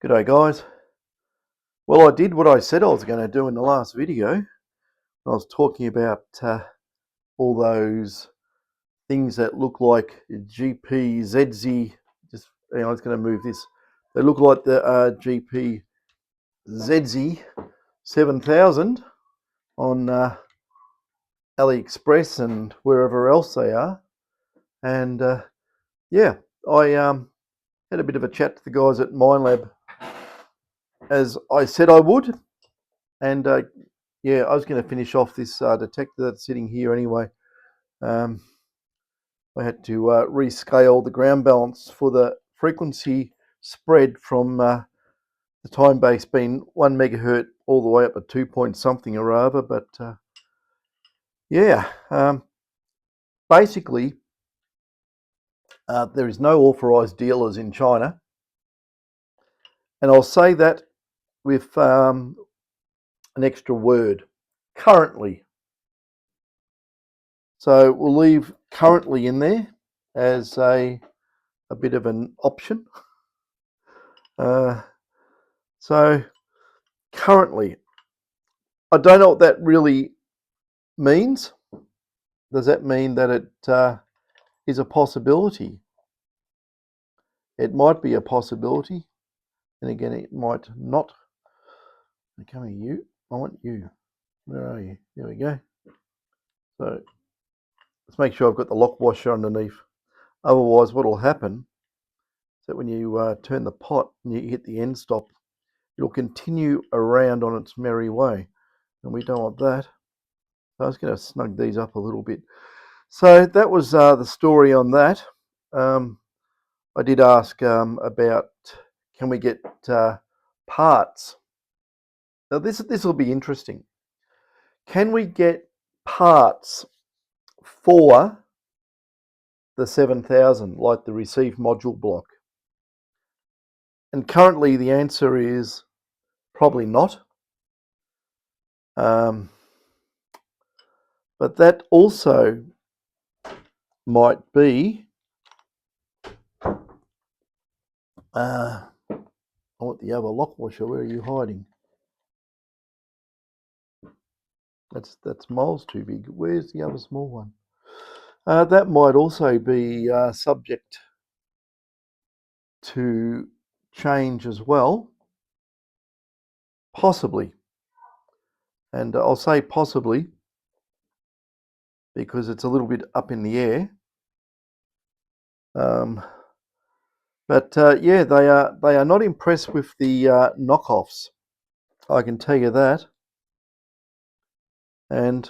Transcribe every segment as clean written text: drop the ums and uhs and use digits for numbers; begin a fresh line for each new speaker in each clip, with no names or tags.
G'day guys. Well, I did what I said I was going to do in the last video. I was talking about all those things that look like GPZ. Just hang on, I was going to move this. They look like the GPZ 7000 on AliExpress and wherever else they are. And yeah, I had a bit of a chat to the guys at Minelab, as I said I would. And yeah, I was going to finish off this detector that's sitting here anyway. I had to rescale the ground balance for the frequency spread from the time base being 1 megahertz all the way up to 2 point something or other. But yeah, basically there is no authorized dealers in China. And I'll say that with an extra word, currently. So we'll leave currently in there as a bit of an option. So currently, I don't know what that really means. Does that mean that it is a possibility? It might be a possibility, and again, it might not. Come here, you. I want you. Where are you? There we go. So let's make sure I've got the lock washer underneath. Otherwise, what will happen is that when you turn the pot and you hit the end stop, it'll continue around on its merry way, and we don't want that. So I was going to snug these up a little bit. So that was the story on that. I did ask about, can we get parts? Now this will be interesting. Can we get parts for the 7000, like the receive module block? And currently the answer is probably not. But that also might be I want the other lock washer. Where are you hiding? That's miles too big. Where's the other small one? That might also be subject to change as well, possibly. And I'll say possibly because it's a little bit up in the air. But yeah, they are not impressed with the knockoffs. I can tell you that. And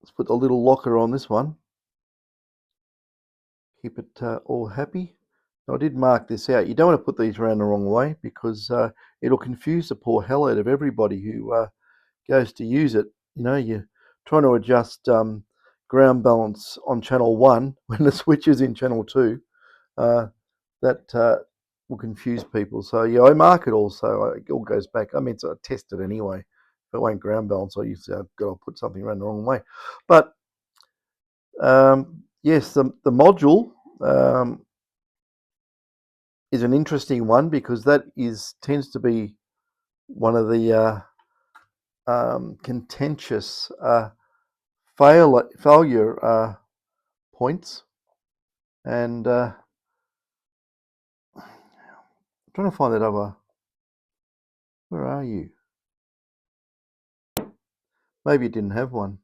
let's put a little locker on this one. Keep it all happy. Now, I did mark this out. You don't want to put these around the wrong way because it'll confuse the poor hell out of everybody who goes to use it. You know, you're trying to adjust ground balance on channel 1 when the switch is in channel 2. That will confuse people. So yeah, I mark it also. It all goes back. I mean, I test it anyway. If it won't ground balance, I usually I've got to put something around the wrong way. But yes, the module is an interesting one because that tends to be one of the contentious failure points. And I'm trying to find that other. Where are you? Maybe it didn't have one.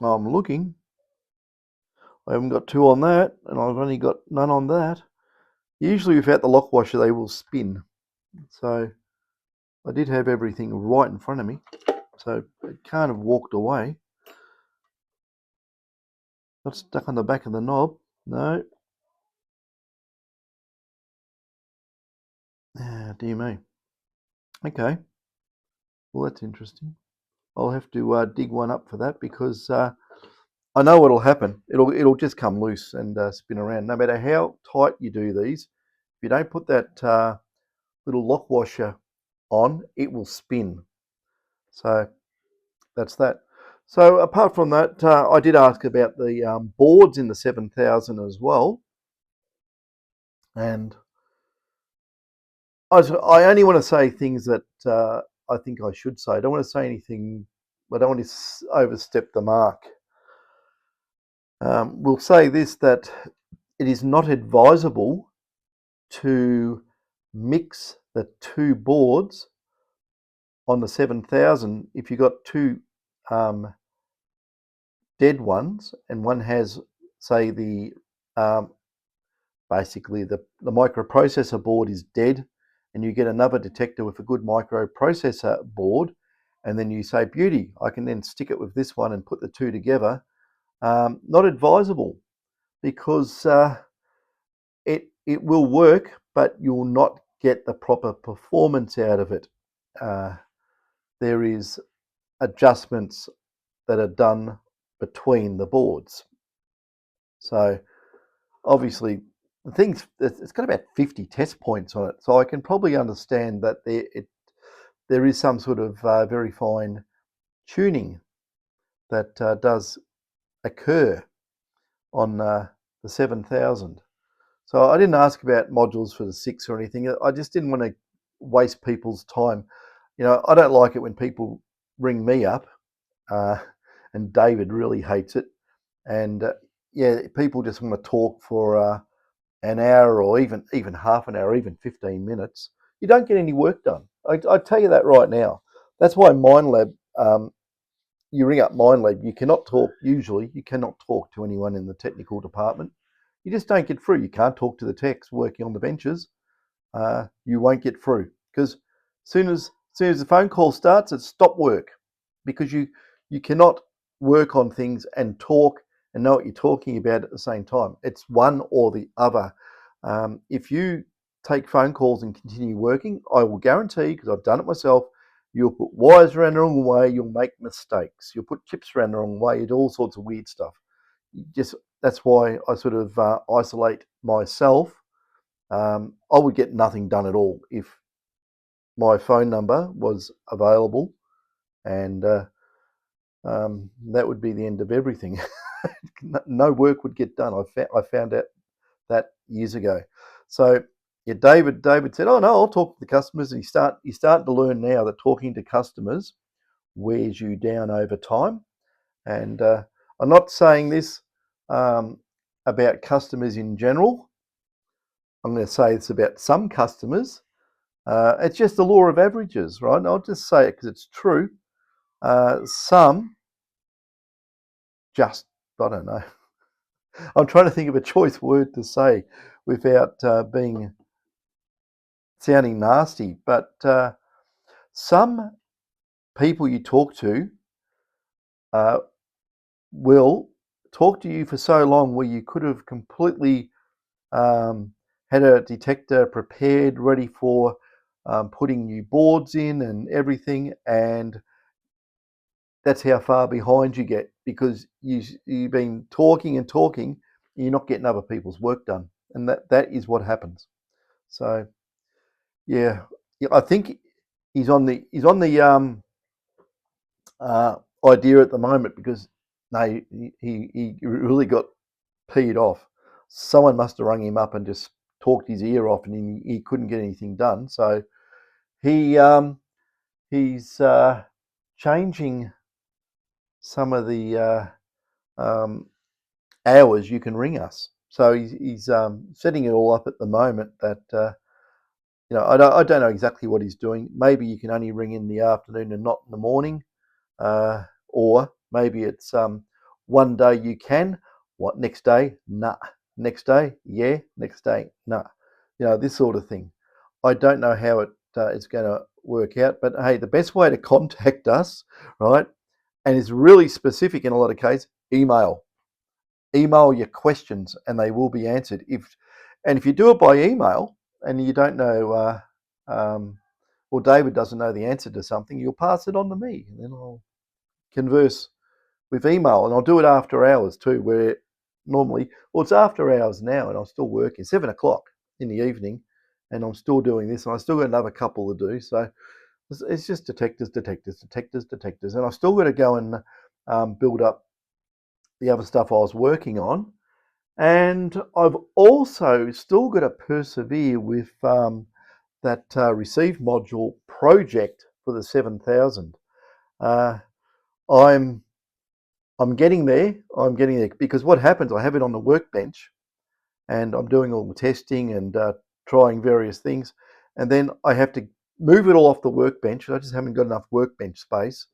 I'm looking. I haven't got 2 on that, and I've only got none on that. Usually without the lock washer, they will spin. So I did have everything right in front of me. So it can't have walked away. Not stuck on the back of the knob. No. Ah, dear me. Okay. Well, that's interesting. I'll have to dig one up for that because I know what'll happen. It'll just come loose and spin around. No matter how tight you do these, if you don't put that little lock washer on, it will spin. So that's that. So apart from that, I did ask about the boards in the 7000 as well, and I only want to say things that I think I should say. I don't want to say anything. I don't want to overstep the mark. We'll say this, that it is not advisable to mix the two boards on the 7000 if you've got two um, dead ones and one has, say, the basically the microprocessor board is dead, and you get another detector with a good microprocessor board, and then you say, beauty, I can then stick it with this one and put the two together. Not advisable, because it will work, but you'll not get the proper performance out of it. There is adjustments that are done between the boards. So obviously the thing's, it's got about 50 test points on it, so I can probably understand that there is some sort of very fine tuning that does occur on the 7000. So I didn't ask about modules for the 6 or anything. I just didn't want to waste people's time. I don't like it when people ring me up, and David really hates it. And yeah, people just want to talk for an hour, or even half an hour, even 15 minutes. You don't get any work done. I tell you that right now. That's why Minelab, you ring up Minelab, you cannot talk, usually, you cannot talk to anyone in the technical department. You just don't get through. You can't talk to the techs working on the benches. You won't get through, because soon as the phone call starts, it's stop work, because you cannot work on things and talk and know what you're talking about at the same time. It's one or the other. If you take phone calls and continue working, I will guarantee, because I've done it myself, you'll put wires around the wrong way, you'll make mistakes, you'll put chips around the wrong way, you do all sorts of weird stuff. That's why I sort of isolate myself. I would get nothing done at all if my phone number was available, and that would be the end of everything. No work would get done. I found out that years ago. So yeah, David said, "Oh no, I'll talk to the customers." And you start to learn now that talking to customers wears you down over time. And I'm not saying this about customers in general. I'm going to say this about some customers. It's just the law of averages, right? And I'll just say it because it's true. Some just, I don't know. I'm trying to think of a choice word to say without being sounding nasty. But some people you talk to uh, will talk to you for so long where you could have completely had a detector prepared, ready for putting new boards in and everything, and that's how far behind you get, because you've been talking and talking, and you're not getting other people's work done, and that is what happens. So yeah, I think he's on the idea at the moment, because no, he really got peed off. Someone must have rung him up and just talked his ear off, and he couldn't get anything done. So he's changing some of the hours you can ring us. So he's setting it all up at the moment that I don't know exactly what he's doing. Maybe you can only ring in the afternoon and not in the morning, or maybe it's one day you can. What, next day? Nah. Next day? Yeah. Next day? Nah. This sort of thing. I don't know how it's going to work out, but hey, the best way to contact us, right, and it's really specific in a lot of cases, email your questions and they will be answered. If you do it by email and you don't know, or David doesn't know the answer to something, you'll pass it on to me, and then I'll converse with email, and I'll do it after hours too, where normally, well, it's after hours now and I'm still working 7 o'clock in the evening, and I'm still doing this, and I still got another couple to do. So it's just detectors, and I still got to go and build up the other stuff I was working on. And I've also still got to persevere with that receive module project for the 7000. I'm getting there. I'm getting there because what happens, I have it on the workbench and I'm doing all the testing and trying various things. And then I have to move it all off the workbench. I just haven't got enough workbench space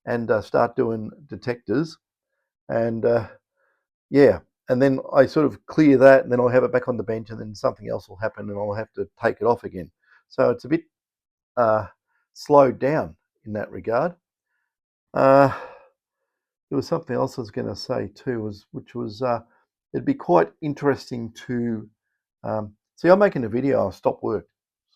and start doing detectors. And yeah, and then I sort of clear that and then I'll have it back on the bench and then something else will happen and I'll have to take it off again. So it's a bit slowed down in that regard. There was something else I was going to say too, which was it'd be quite interesting to see. I'm making a video. I'll stop work.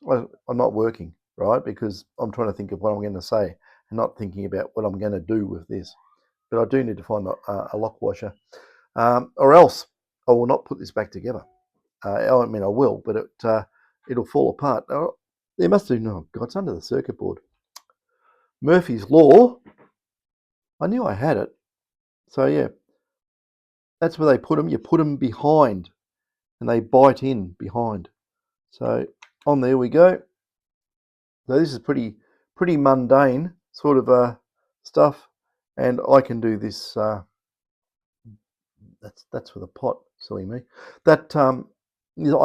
I'm not working, right? Because I'm trying to think of what I'm going to say and not thinking about what I'm going to do with this. But I do need to find a lock washer, or else I will not put this back together. I mean, I will, but it'll fall apart. There must be no. God, it's under the circuit board. Murphy's Law. I knew I had it. So yeah, that's where they put them. You put them behind, and they bite in behind. So on there we go. So this is pretty mundane sort of stuff, and I can do this. That's for the pot. Silly me. That I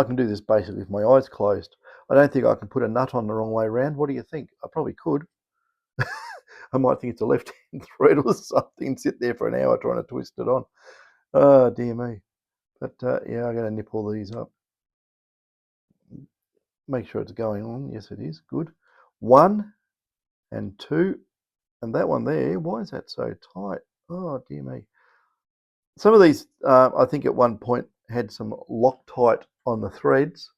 can do this basically with my eyes closed. I don't think I can put a nut on the wrong way around. What do you think? I probably could. I might think it's a left-hand thread or something. Sit there for an hour trying to twist it on. Oh dear me. But yeah, I'm going to nip all these up. Make sure it's going on. Yes, it is. Good. 1 and 2. And that one there, why is that so tight? Oh, dear me. Some of these, I think at one point had some Loctite on the threads.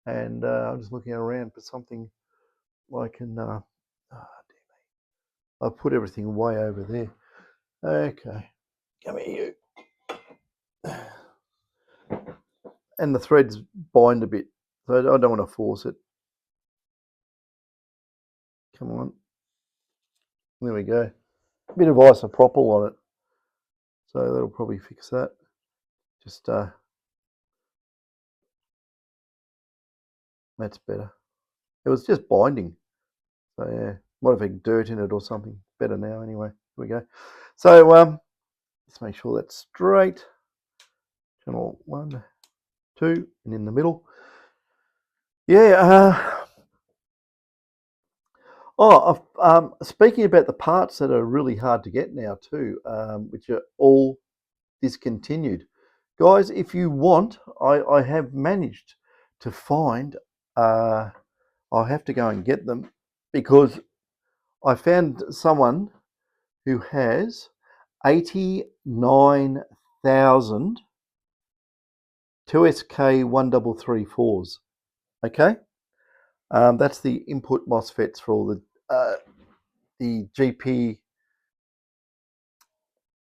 And I'm just looking around for something I can... oh, dear me. I've put everything way over there. Okay. Come here, you. And the threads bind a bit. So I don't want to force it. Come on. There we go. A bit of isopropyl on it. So that'll probably fix that. Just that's better. It was just binding. So yeah, might have had dirt in it or something. Better now anyway. Here we go. So let's make sure that's straight. Channel 1, 2, and in the middle. Yeah. Speaking about the parts that are really hard to get now too, which are all discontinued. Guys, if you want, I have managed to find, I'll have to go and get them because I found someone who has 89,000 2SK 1334s. Okay, that's the input MOSFETs for all the GP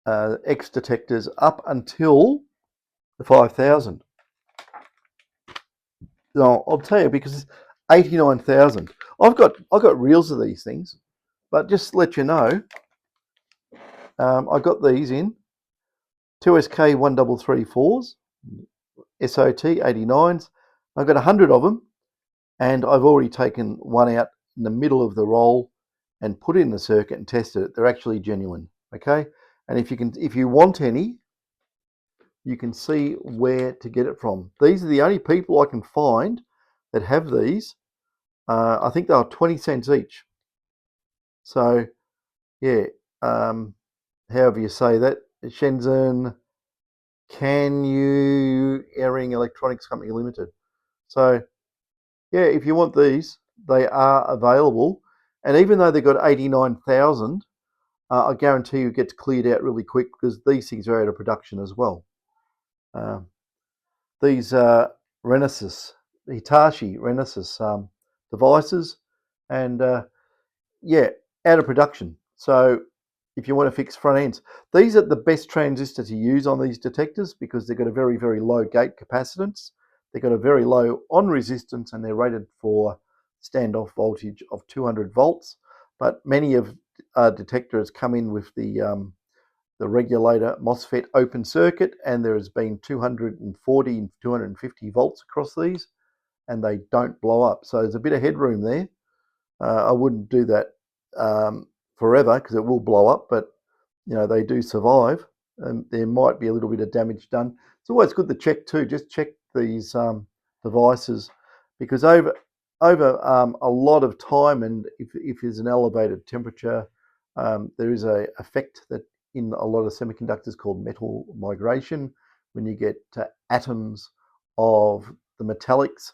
X detectors up until the 5000. No, I'll tell you because 89,000. I've got reels of these things, but just to let you know, I got these in 2SK 1334s, SOT 89s. I've got 100 of them, and I've already taken one out in the middle of the roll and put it in the circuit and tested it. They're actually genuine. Okay, and if you want any, you can see where to get it from. These are the only people I can find that have these. I think they are 20 cents each. So, yeah, however you say that, Shenzhen Canyu Airing Electronics Company Limited. So, yeah, if you want these, they are available. And even though they've got 89,000, I guarantee you it gets cleared out really quick because these things are out of production as well. These Renesas, Hitachi Renesas devices, and yeah, out of production. So if you want to fix front ends, these are the best transistor to use on these detectors because they've got a very, very low gate capacitance. They've got a very low on resistance and they're rated for standoff voltage of 200 volts. But many of detectors come in with the the regulator MOSFET open circuit, and there has been 240, 250 volts across these, and they don't blow up. So there's a bit of headroom there. I wouldn't do that forever because it will blow up, but they do survive, and there might be a little bit of damage done. It's always good to check too. Just check these devices, because over a lot of time, and if there's an elevated temperature, there is a effect that in a lot of semiconductors called metal migration, when you get atoms of the metallics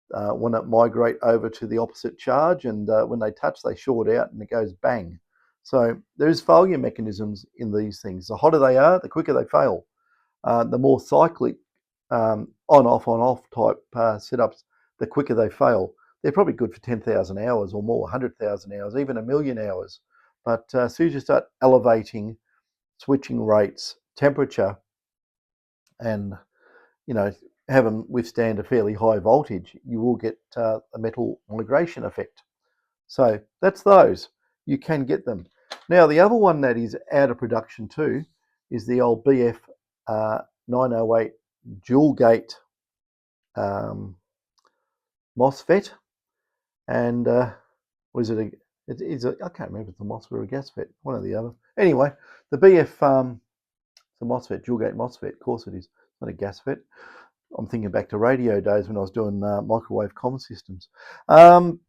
want to migrate over to the opposite charge, and when they touch, they short out and it goes bang. So there's failure mechanisms in these things. The hotter they are, the quicker they fail. The more cyclic on-off type setups, the quicker they fail. They're probably good for 10,000 hours or more, 100,000 hours, even 1,000,000 hours. But as soon as you start elevating switching rates, temperature, and have them withstand a fairly high voltage, you will get a metal migration effect. So that's those. You can get them. Now, the other one that is out of production too is the old BF 908 dual gate MOSFET. And was it I can't remember if it's a MOSFET or a GASFET, one or the other. Anyway, the BF the MOSFET, dual gate MOSFET, of course it is, not a GASFET. I'm thinking back to radio days when I was doing microwave comm systems. The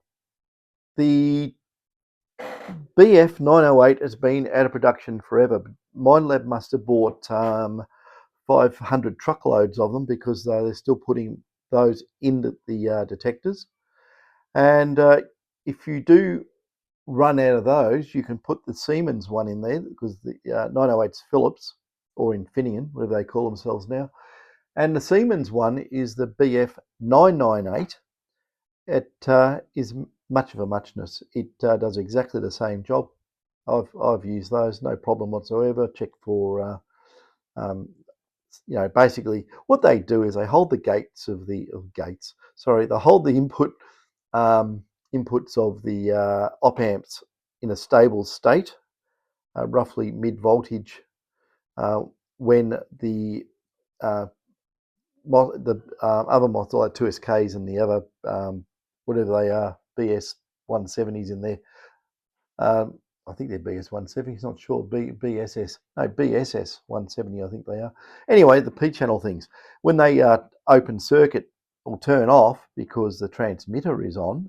BF 908 has been out of production forever. Minelab must have bought 500 truckloads of them, because they're still putting those in the detectors. And if you do run out of those, you can put the Siemens one in there, because the 908's Philips or Infineon, whatever they call themselves now. And the Siemens one is the BF 998. It is much of a muchness. It does exactly the same job. I've used those, no problem whatsoever. Check for basically what they do is they hold the gates of the gates. Sorry, they hold the inputs of the op amps in a stable state, roughly mid voltage, when the other mods, like 2SKs and the other whatever they are, BS 170s in there. I think they're BS 170s, not sure. BSS 170, I think they are. Anyway, the P channel things, when they open circuit or turn off because the transmitter is on,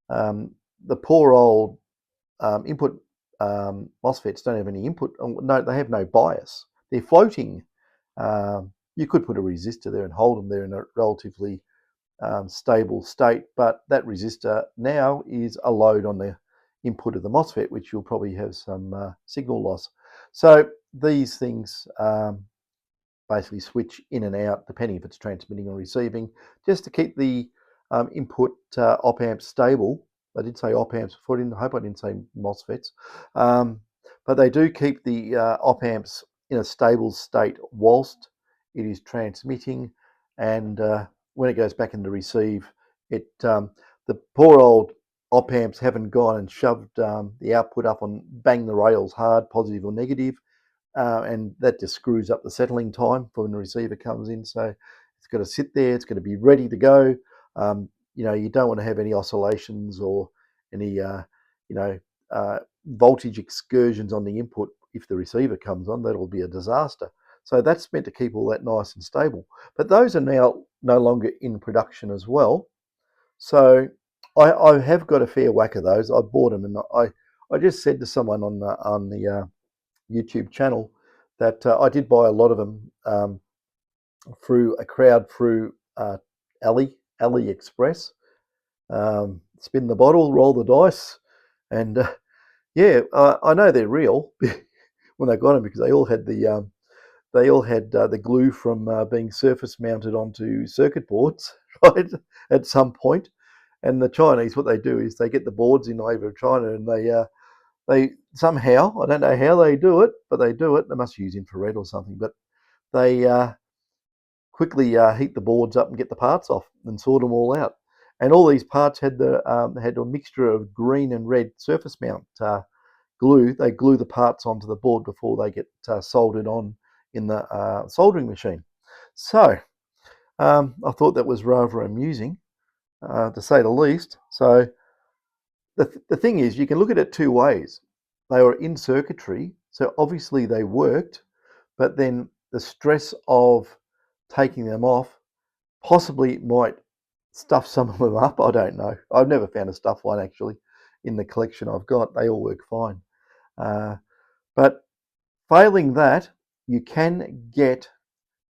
the poor old input MOSFETs don't have any input. No, they have no bias. They're floating. You could put a resistor there and hold them there in a relatively stable state, but that resistor now is a load on the input of the MOSFET, which you'll probably have some signal loss. So these things basically switch in and out depending if it's transmitting or receiving, just to keep the input op amps stable. I did say op amps before. I hope I didn't say MOSFETs, but they do keep the op amps in a stable state whilst it is transmitting, and when it goes back into receive, the poor old op amps haven't gone and shoved the output up and bang the rails hard, positive or negative, and that just screws up the settling time for when the receiver comes in. So it's got to sit there, it's going to be ready to go. You don't want to have any oscillations or any voltage excursions on the input. If the receiver comes on, that'll be a disaster. So that's meant to keep all that nice and stable. But those are now no longer in production as well. So I have got a fair whack of those. I bought them, and I just said to someone on the YouTube channel that I did buy a lot of them through a crowd through AliExpress. Spin the bottle, roll the dice, and I know they're real when they got them, because they all had the glue from being surface mounted onto circuit boards, right, at some point. And the Chinese, what they do is they get the boards in over China, and they somehow, I don't know how they do it, but they do it. They must use infrared or something, but they quickly heat the boards up and get the parts off and sort them all out. And all these parts had a mixture of green and red surface mount glue, they glue the parts onto the board before they get soldered on in the soldering machine. So I thought that was rather amusing, to say the least. So the thing is, you can look at it two ways. They were in circuitry, so obviously they worked, but then the stress of taking them off possibly might stuff some of them up. I don't know. I've never found a stuffed one actually in the collection I've got. They all work fine. But failing that, you can get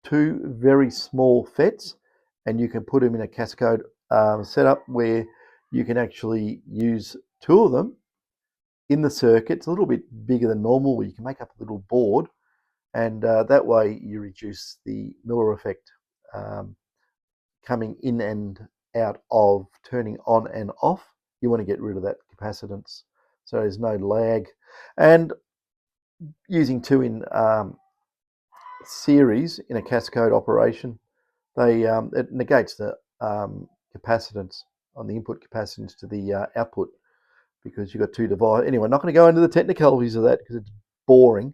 two very small FETs and you can put them in a cascode setup where you can actually use two of them in the circuit. It's a little bit bigger than normal, where you can make up a little board, and that way you reduce the Miller effect coming in and out of turning on and off. You want to get rid of that capacitance so there's no lag. And using two in series in a cascode operation, it negates the capacitance on the input capacitance to the output, because you've got two devices. Anyway, I'm not going to go into the technicalities of that because it's boring.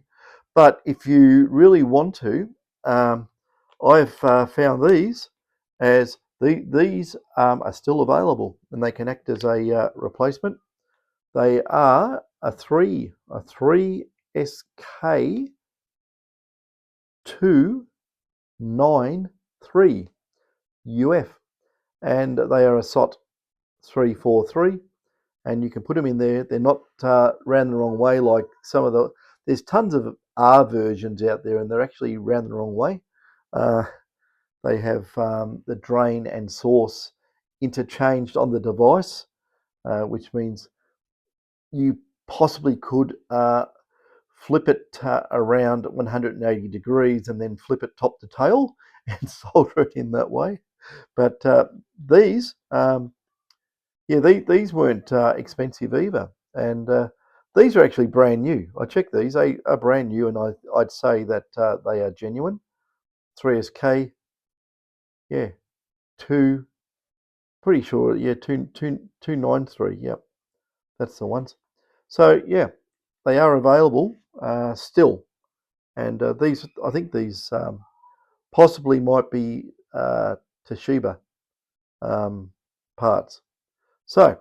But if you really want to, I've found these these are still available, and they can act as a replacement. They are a 3SK 293 UF, and they are a SOT 343, and you can put them in there. They're not round the wrong way like some of there's tons of R versions out there, and they're actually round the wrong way. They have the drain and source interchanged on the device, which means you possibly could flip it around 180 degrees and then flip it top to tail and solder it in that way. But these, these weren't expensive either, and these are actually brand new. I checked these; they are brand new, and I'd say that they are genuine. 3SK, yeah, pretty sure, yeah, 293, yep, that's the ones. So yeah, they are available still, and these, I think these possibly might be Toshiba parts. So,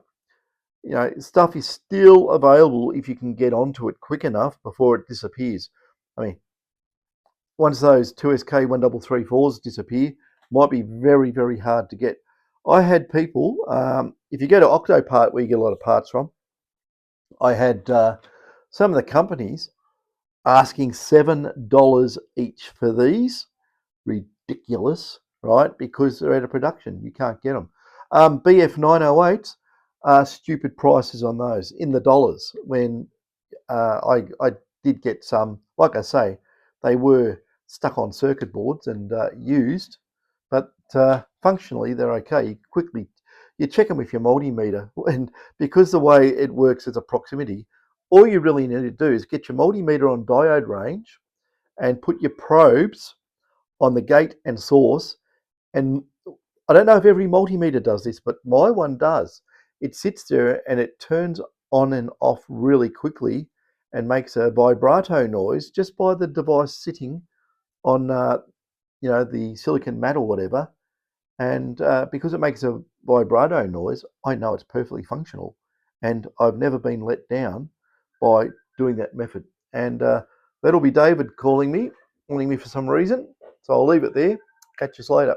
stuff is still available if you can get onto it quick enough before it disappears. I mean, once those 2SK 1334s disappear, might be very, very hard to get. I had people, if you go to Octopart, where you get a lot of parts from, I had some of the companies asking $7 each for these. Ridiculous, right? Because they're out of production. You can't get them. BF 908s are stupid prices on those, in the dollars, when I did get some. Like I say, they were stuck on circuit boards and used, but functionally they're okay. You check them with your multimeter, and because the way it works as a proximity, all you really need to do is get your multimeter on diode range and put your probes on the gate and source. And I don't know if every multimeter does this, but my one does. It sits there and it turns on and off really quickly and makes a vibrato noise just by the device sitting on the silicon mat or whatever. And because it makes a vibrato noise, I know it's perfectly functional, and I've never been let down by doing that method. And that'll be David calling me, wanting me for some reason. So I'll leave it there. Catch you later.